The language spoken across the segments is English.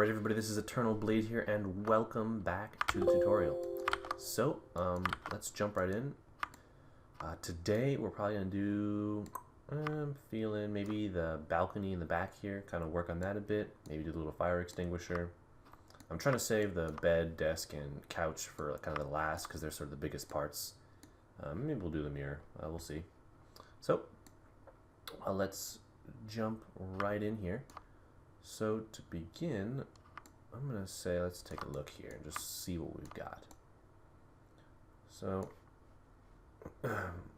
Alright everybody, this is Eternal Blade here, and welcome back to the tutorial. So, let's jump right in. Today we're probably going to do, I'm feeling maybe the balcony in the back here, kind of work on that a bit, maybe do a little fire extinguisher. I'm trying to save the bed, desk, and couch for kind of the last, because they're sort of the biggest parts. Maybe we'll do the mirror, we'll see. So, let's jump right in here. So to begin, I'm going to say let's take a look here and just see what we've got. So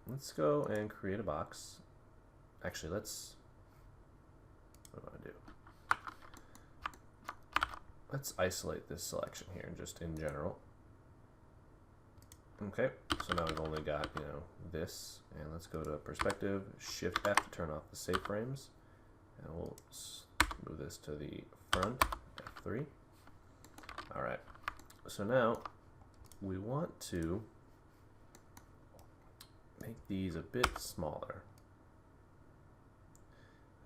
let's go and create a box. Actually, what do I want to do? Let's isolate this selection here just in general. Okay, so now we've only got, this, and let's go to perspective, Shift F to turn off the safe frames, and we'll move this to the front, F3. Alright, so now we want to make these a bit smaller.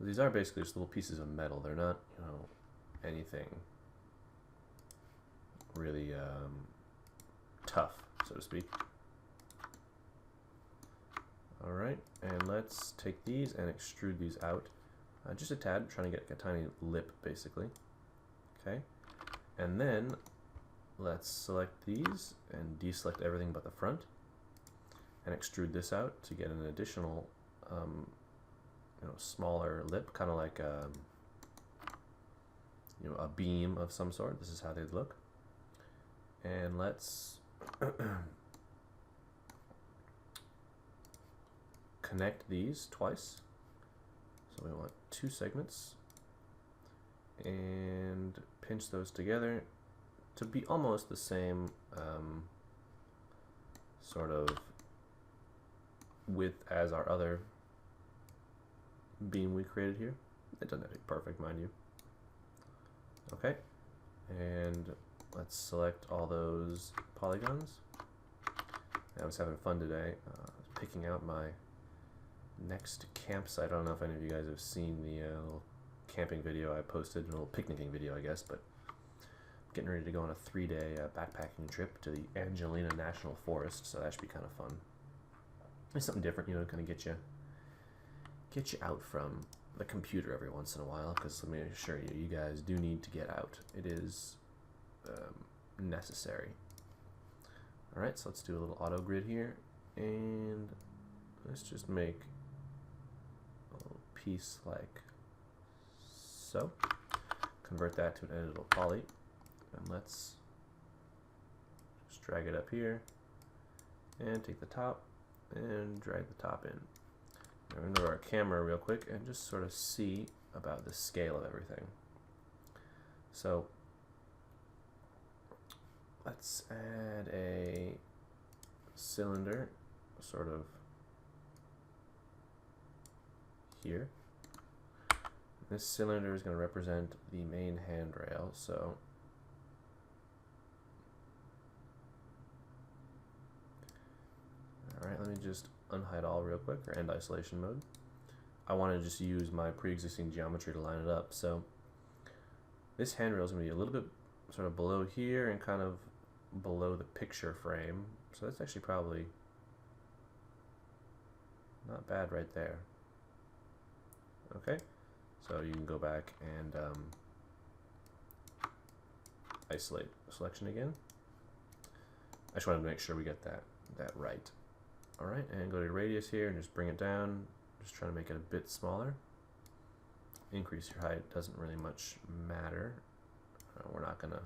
These are basically just little pieces of metal. They're not, anything really tough, so to speak. Alright, and let's take these and extrude these out. Just a tad, trying to get a tiny lip, basically. Okay, and then let's select these and deselect everything but the front, and extrude this out to get an additional, smaller lip, kind of like a beam of some sort. This is how they'd look. And let's connect these twice. So we want two segments and pinch those together to be almost the same sort of width as our other beam we created here. It doesn't have to be perfect, mind you. Okay, and let's select all those polygons. I was having fun today picking out my next campsite. I don't know if any of you guys have seen the little camping video I posted, a little picnicking video, I guess, but I'm getting ready to go on a 3-day backpacking trip to the Angelina National Forest, so that should be kind of fun. It's something different, kind of get you out from the computer every once in a while, because let me assure you, you guys do need to get out. It is necessary. Alright, so let's do a little auto grid here, and let's just make piece like so. Convert that to an editable poly, and let's just drag it up here and take the top and drag the top in. Now we're going to go to our camera real quick and just sort of see about the scale of everything. So let's add a cylinder sort of here. This cylinder is going to represent the main handrail, so alright, let me just unhide all real quick, or end isolation mode. I want to just use my pre-existing geometry to line it up, so this handrail is going to be a little bit sort of below here and kind of below the picture frame, so that's actually probably not bad right there. Okay, so you can go back and isolate the selection again. I just wanted to make sure we get that right. Alright, and go to radius here and just bring it down. Just trying to make it a bit smaller. Increase your height, doesn't really much matter. We're not gonna,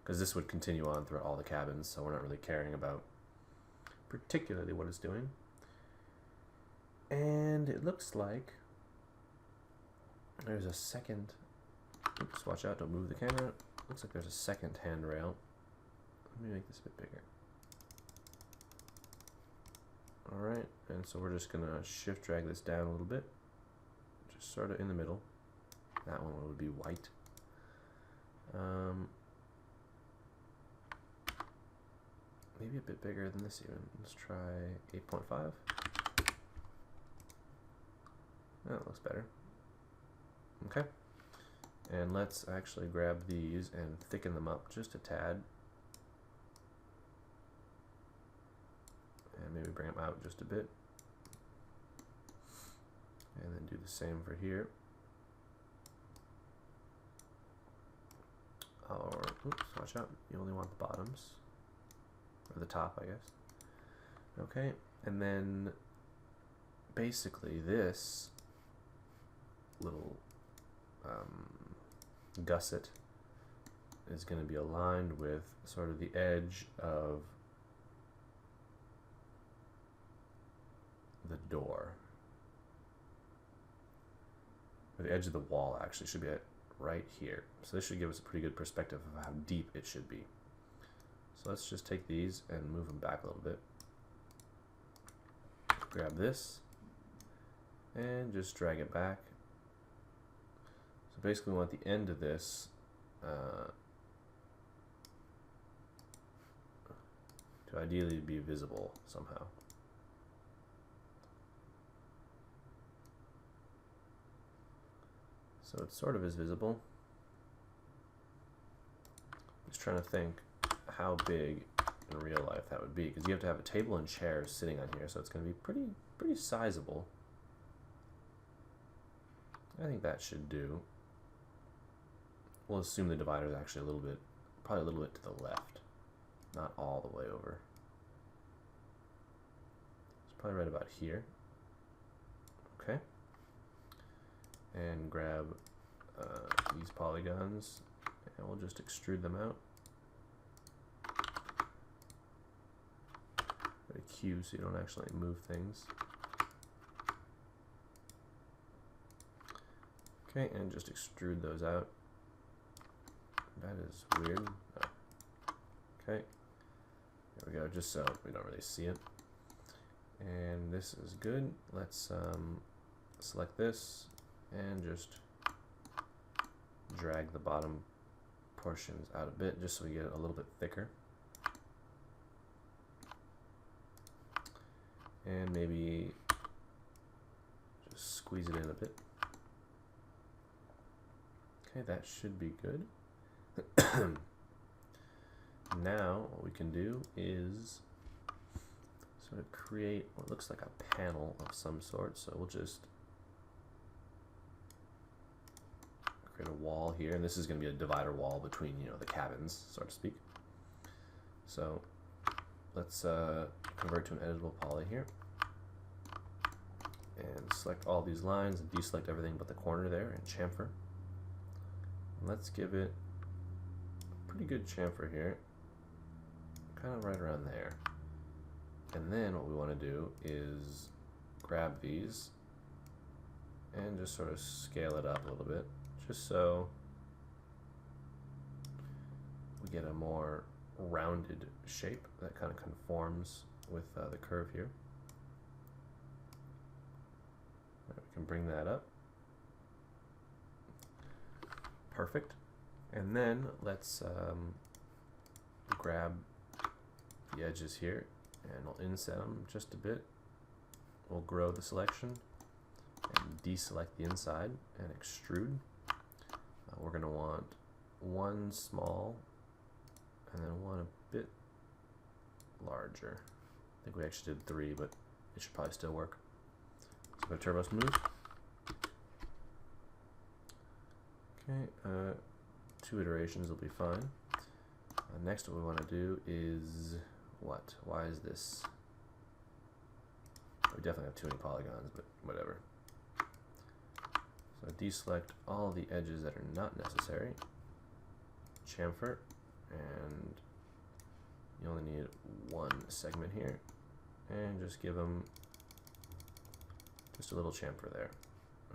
because this would continue on throughout all the cabins, so we're not really caring about particularly what it's doing. And it looks like there's a second, oops, watch out, don't move the camera. Looks like there's a second handrail. Let me make this a bit bigger. Alright, and so we're just going to shift drag this down a little bit, just sort of in the middle. That one would be white. Maybe a bit bigger than this even. Let's try 8.5. That looks better. Okay, And let's actually grab these and thicken them up just a tad. And maybe bring them out just a bit. And then do the same for here. Or, oops, watch out, you only want the bottoms. Or the top, I guess. Okay, and then basically this little gusset is going to be aligned with sort of the edge of the door. Or the edge of the wall actually should be at right here. So this should give us a pretty good perspective of how deep it should be. So let's just take these and move them back a little bit. Grab this and just drag it back. So basically we want the end of this to ideally be visible somehow. So it sort of is visible. Just trying to think how big in real life that would be, because you have to have a table and chairs sitting on here, so it's going to be pretty sizable. I think that should do. We'll assume the divider is actually probably a little bit to the left, not all the way over. It's probably right about here. Okay. And grab these polygons, and we'll just extrude them out. Very Q so you don't actually move things. Okay, and just extrude those out. That is weird. Oh. Okay, there we go, just so we don't really see it. And this is good. Let's select this and just drag the bottom portions out a bit just so we get it a little bit thicker. And maybe just squeeze it in a bit. Okay, that should be good. Now what we can do is sort of create what looks like a panel of some sort. So we'll just create a wall here, and this is going to be a divider wall between, you know, the cabins, so to speak. So let's convert to an editable poly here, and select all these lines and deselect everything but the corner there and chamfer. And let's give it a pretty good chamfer here, kind of right around there. And then what we want to do is grab these and just sort of scale it up a little bit, just so we get a more rounded shape that kind of conforms with the curve here. Right, we can bring that up. Perfect. And then let's grab the edges here, and we'll inset them just a bit. We'll grow the selection and deselect the inside and extrude. We're going to want one small and then one a bit larger. I think we actually did 3, but it should probably still work. So go turbo smooth. Okay, 2 iterations will be fine. Next, what we want to do is what? Why is this? We definitely have too many polygons, but whatever. So deselect all the edges that are not necessary. Chamfer, and you only need one segment here, and just give them just a little chamfer there.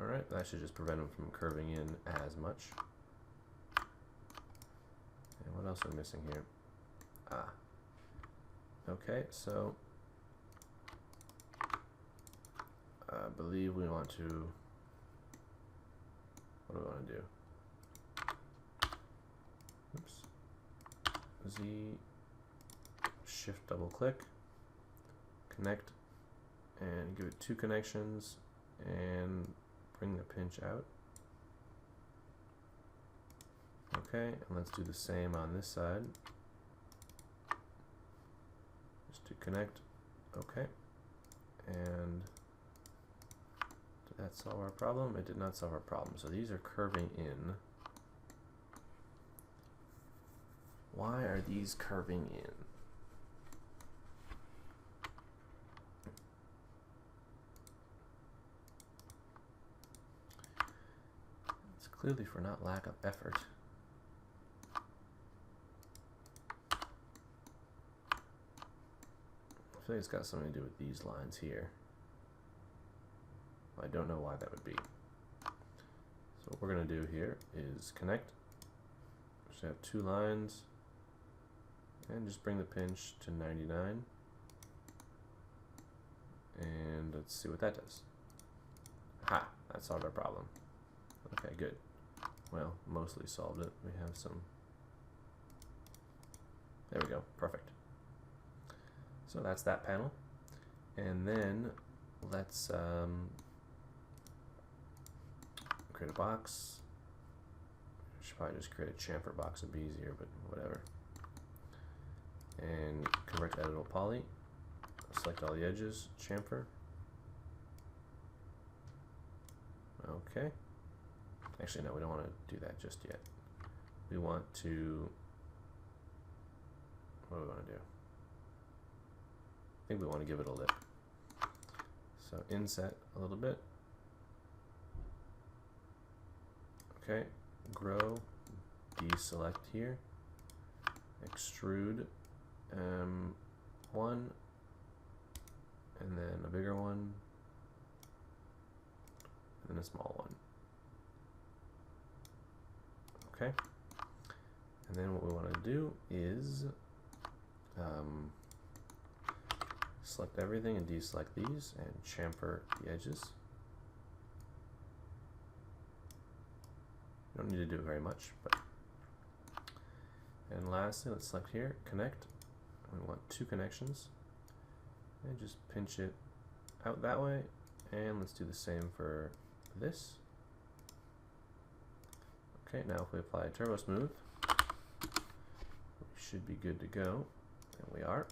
Alright, that should just prevent them from curving in as much. And what else am I missing here? Ah. Okay, so I believe we want to, what do we want to do? Oops. Z, shift double click, connect, and give it 2 connections, and bring the pinch out. Okay, and let's do the same on this side. Just to connect. Okay. And did that solve our problem? It did not solve our problem. So these are curving in. Why are these curving in? It's clearly for not lack of effort. I feel like it's got something to do with these lines here. I don't know why that would be. So what we're going to do here is connect. Just have two lines and just bring the pinch to 99. And let's see what that does. Ha! That solved our problem. Okay, good. Well, mostly solved it. We have some... There we go. Perfect. So that's that panel. And then let's create a box. Should probably just create a chamfer box, it'd be easier, but whatever. And convert to editable poly. Select all the edges, chamfer. Okay. Actually, no, we don't want to do that just yet. We want to... What do we want to do? I think we want to give it a lip. So inset a little bit. Okay, grow, deselect here, extrude one, and then a bigger one, and then a small one. Okay, and then what we want to do is select everything and deselect these and chamfer the edges. You don't need to do it very much, but. And lastly, let's select here, connect. We want two connections. And just pinch it out that way. And let's do the same for this. Okay, now if we apply Turbo Smooth, we should be good to go. And we are.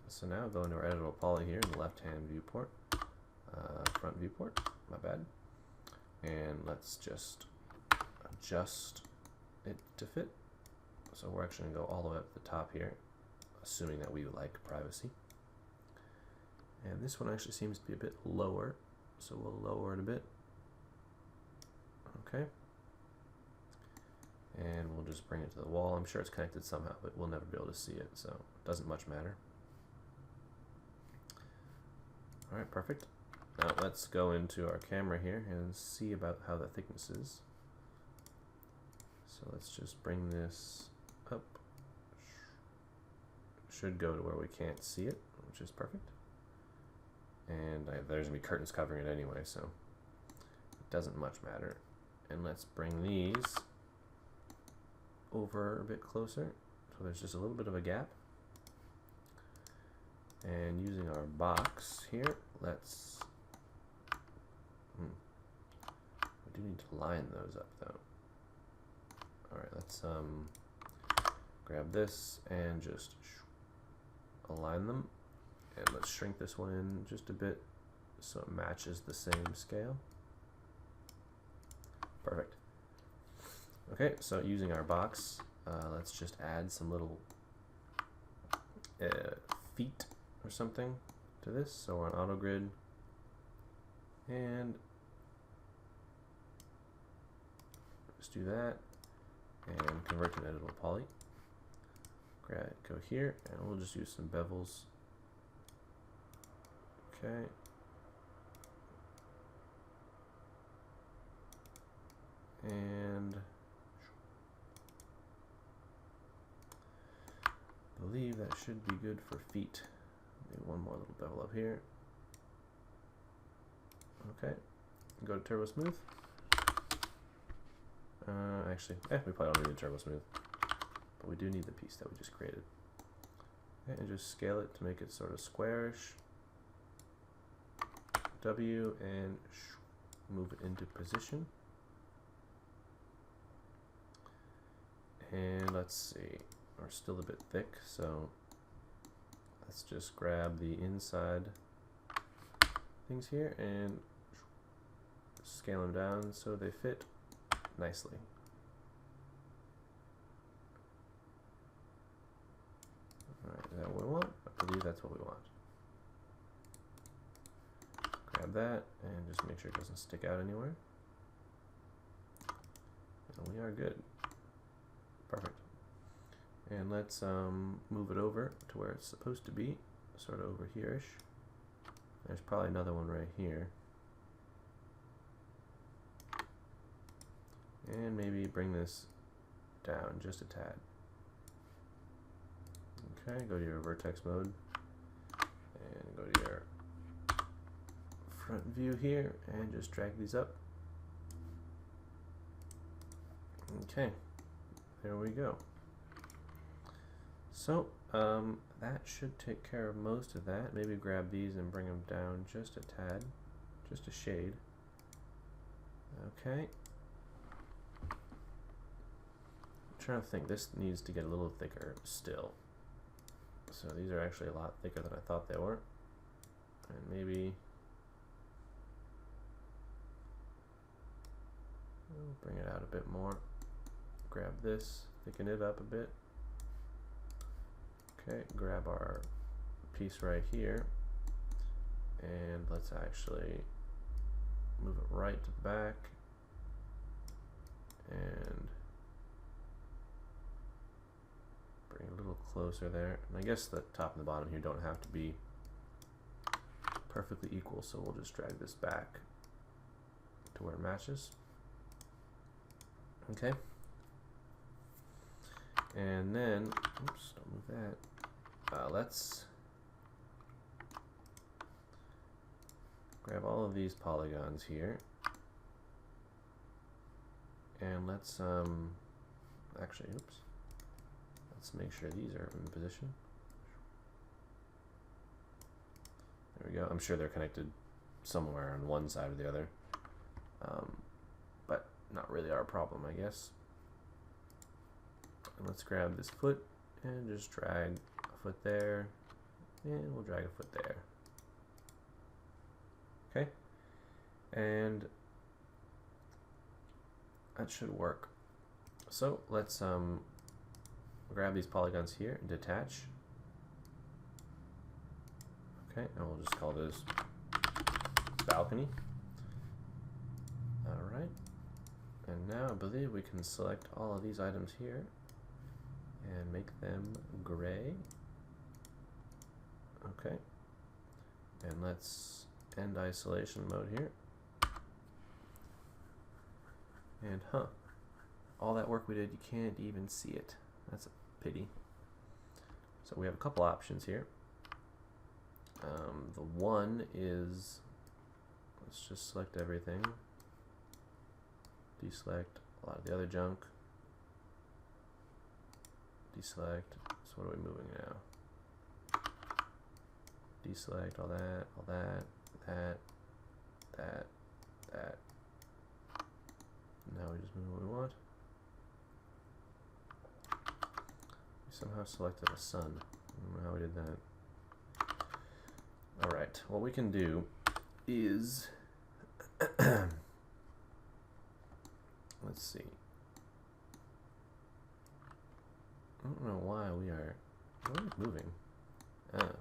So now go into our editable poly here in the left-hand viewport, front viewport, my bad. And let's just adjust it to fit. So we're actually going to go all the way up to the top here, assuming that we like privacy. And this one actually seems to be a bit lower, so we'll lower it a bit. Okay. And we'll just bring it to the wall. I'm sure it's connected somehow, but we'll never be able to see it, so it doesn't much matter. Alright, perfect. Now let's go into our camera here and see about how the thickness is. So let's just bring this up. Should go to where we can't see it, which is perfect. And there's going to be curtains covering it anyway, so it doesn't much matter. And let's bring these over a bit closer, so there's just a little bit of a gap. And using our box here, let's... We do need to line those up though. Alright, let's grab this and just align them. And let's shrink this one in just a bit so it matches the same scale. Perfect. Okay, so using our box, let's just add some little feet or something to this. So we're on auto grid, and just do that and convert to an editable poly. Go here, and we'll just use some bevels. Okay. And I believe that should be good for feet. Maybe one more little bevel up here. Okay. Go to Turbo Smooth. Actually, we probably don't need a Turbo Smooth, but we do need the piece that we just created. Okay, and just scale it to make it sort of squarish. W and move it into position. let's see. We're still a bit thick, so let's just grab the inside things here and scale them down so they fit nicely. Alright, is that what we want? I believe that's what we want. Grab that and just make sure it doesn't stick out anywhere. And we are good. Perfect. And let's move it over to where it's supposed to be, sort of over here-ish. There's probably another one right here. And maybe bring this down just a tad. Okay, go to your vertex mode and go to your front view here and just drag these up. Okay, there we go. So that should take care of most of that. Maybe grab these and bring them down just a tad, just a shade. Okay. I'm trying to think, this needs to get a little thicker still. So these are actually a lot thicker than I thought they were. And maybe we'll bring it out a bit more. Grab this, thicken it up a bit. Okay, grab our piece right here, and let's actually move it right to the back, and bring it a little closer there. And I guess the top and the bottom here don't have to be perfectly equal, so we'll just drag this back to where it matches. Okay. And then, oops, don't move that. Let's grab all of these polygons here, and let's actually, oops, let's make sure these are in position. There we go. I'm sure they're connected somewhere on one side or the other, but not really our problem, I guess. And let's grab this foot and just drag a foot there, and we'll drag a foot there. Okay, and that should work. So let's grab these polygons here and detach. Okay, and we'll just call this balcony. Alright, and now I believe we can select all of these items here and make them gray. Okay, and let's end isolation mode here. And all that work we did, you can't even see it. That's a pity. So we have a couple options here. The one is, let's just select everything, deselect a lot of the other junk, deselect. So what are we moving now? Deselect all that, that. Now we just move what we want. We somehow selected a sun. I don't know how we did that. Alright, what we can do is let's see. I don't know why we are moving. There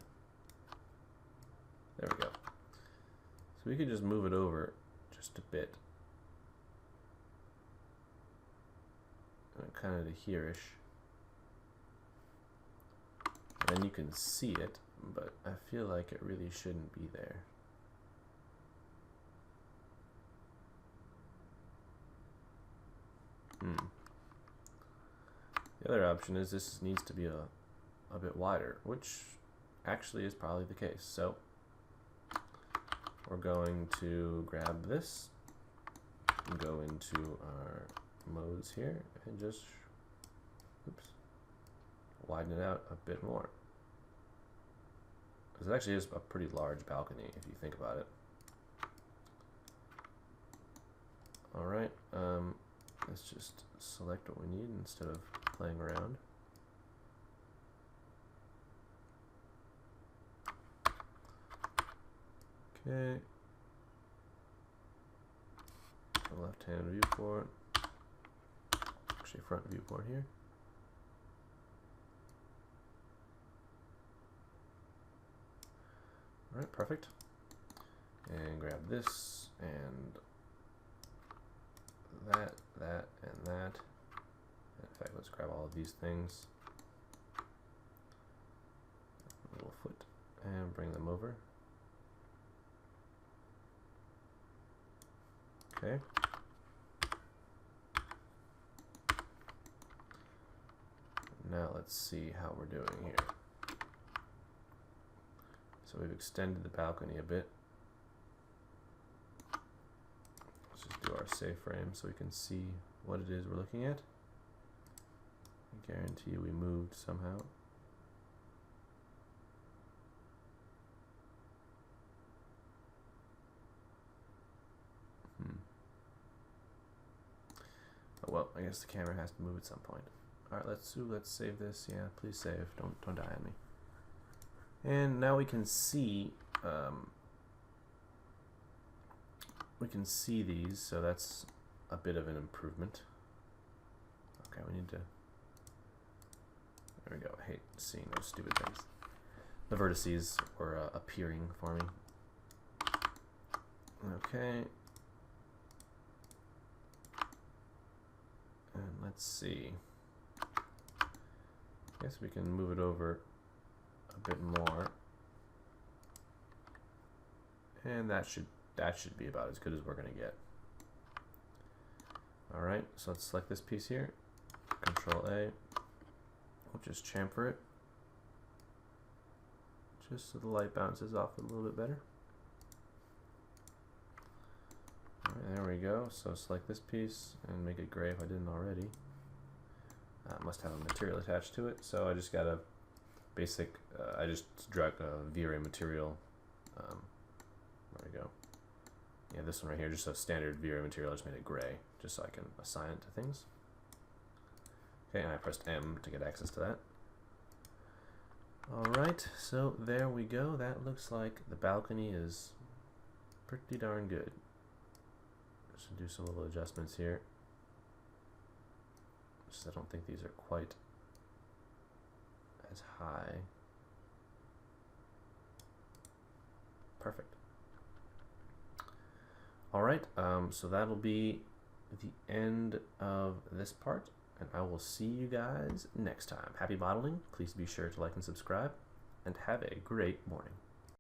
we go. So we could just move it over just a bit. Kind of to here-ish. And then you can see it, but I feel like it really shouldn't be there. The other option is this needs to be a bit wider, which actually is probably the case. So we're going to grab this and go into our modes here and just widen it out a bit more. This actually is a pretty large balcony if you think about it. Alright, let's just select what we need instead of playing around. Okay. Left-hand viewport. Actually, front viewport here. All right, perfect. And grab this and that, and that. In fact, let's grab all of these things. A little foot, and bring them over. Okay. Now let's see how we're doing here. So we've extended the balcony a bit. Let's just do our save frame so we can see what it is we're looking at. I guarantee we moved somehow. Oh, well, I guess the camera has to move at some point. Alright, let's save this. Yeah, please save. Don't die on me. And now we can see these, so that's a bit of an improvement. Okay, we need to, there we go. I hate seeing those stupid things. The vertices were appearing for me. Okay. And let's see. I guess we can move it over a bit more. And that should be about as good as we're gonna get. Alright, so let's select this piece here. Control A. We'll just chamfer it. Just so the light bounces off a little bit better. Alright, there we go. So select this piece and make it gray if I didn't already. Must have a material attached to it, so I just got a basic, I just dragged a V-Ray material. There we go. Yeah, this one right here, just a standard V-Ray material. I just made it gray, just so I can assign it to things. Okay, and I pressed M to get access to that. Alright, so there we go. That looks like the balcony is pretty darn good. Just do some little adjustments here. Just I don't think these are quite as high. Perfect. Alright, so that'll be the end of this part, and I will see you guys next time. Happy modeling. Please be sure to like and subscribe, and have a great morning.